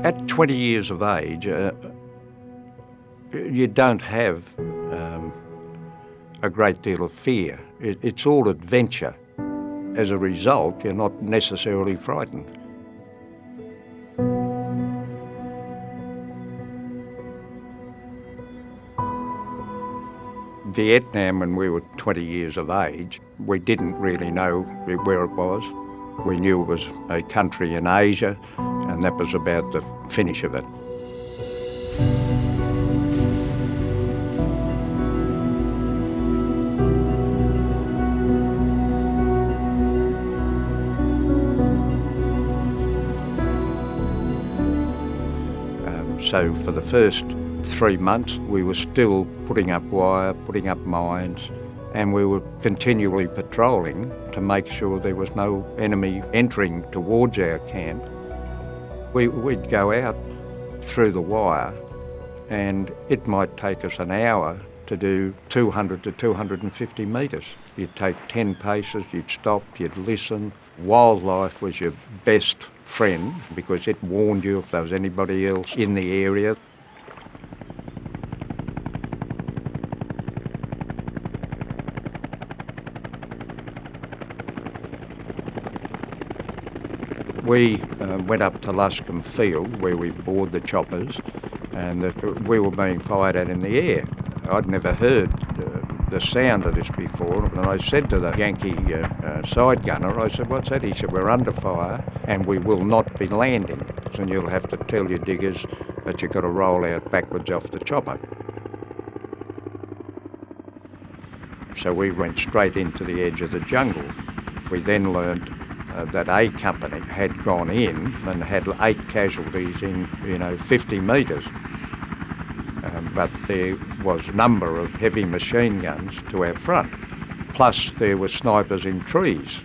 At 20 years of age, you don't have a great deal of fear. It's all adventure. As a result, you're not necessarily frightened. Vietnam, when we were 20 years of age, we didn't really know where it was. We knew it was a country in Asia, and that was about the finish of it. So for the first 3 months, we were still putting up wire, putting up mines, and we were continually patrolling to make sure there was no enemy entering towards our camp. We'd go out through the wire, and it might take us an hour to do 200 to 250 metres. You'd take 10 paces, you'd stop, you'd listen. Wildlife was your best friend because it warned you if there was anybody else in the area. We went up to Luscombe Field where we bored the choppers, and we were being fired at in the air. I'd never heard the sound of this before, and I said to the Yankee side gunner, I said, "What's that?" He said, "We're under fire and we will not be landing, and you'll have to tell your diggers that you've got to roll out backwards off the chopper." So we went straight into the edge of the jungle. We then learned that a company had gone in and had 8 casualties in 50 metres. But there was a number of heavy machine guns to our front, plus there were snipers in trees.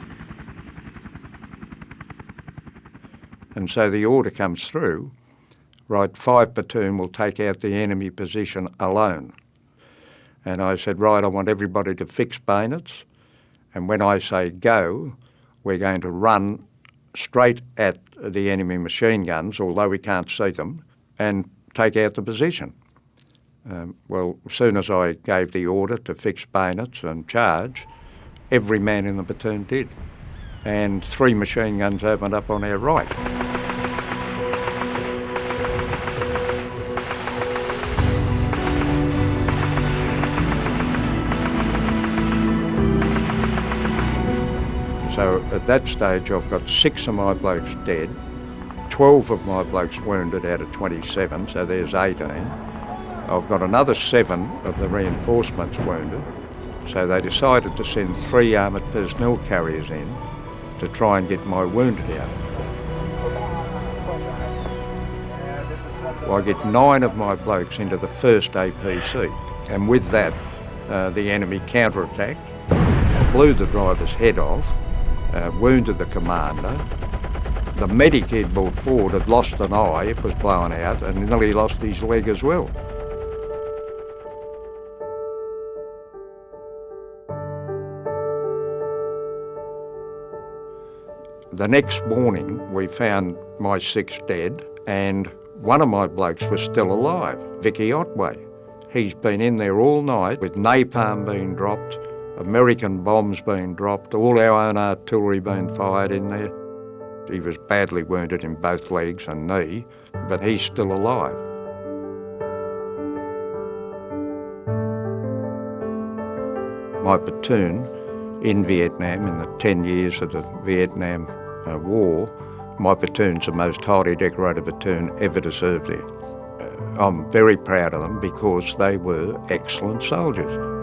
And so the order comes through, right, 5 platoon will take out the enemy position alone. And I said, right, I want everybody to fix bayonets, and when I say go, we're going to run straight at the enemy machine guns, although we can't see them, and take out the position. Well, as soon as I gave the order to fix bayonets and charge, every man in the platoon did. And 3 machine guns opened up on our right. So at that stage, I've got 6 of my blokes dead, 12 of my blokes wounded out of 27, so there's 18. I've got another 7 of the reinforcements wounded, so they decided to send 3 armoured personnel carriers in to try and get my wounded out. Well, I get 9 of my blokes into the first APC, and with that, the enemy counter-attacked, blew the driver's head off, wounded the commander. The medic he'd brought forward had lost an eye, it was blown out, and nearly lost his leg as well. The next morning, we found my 6 dead, and one of my blokes was still alive, Vicky Otway. He's been in there all night with napalm being dropped, American bombs being dropped, all our own artillery being fired in there. He was badly wounded in both legs and knee, but he's still alive. My platoon in Vietnam, in the 10 years of the Vietnam War, my platoon's the most highly decorated platoon ever to serve there. I'm very proud of them because they were excellent soldiers.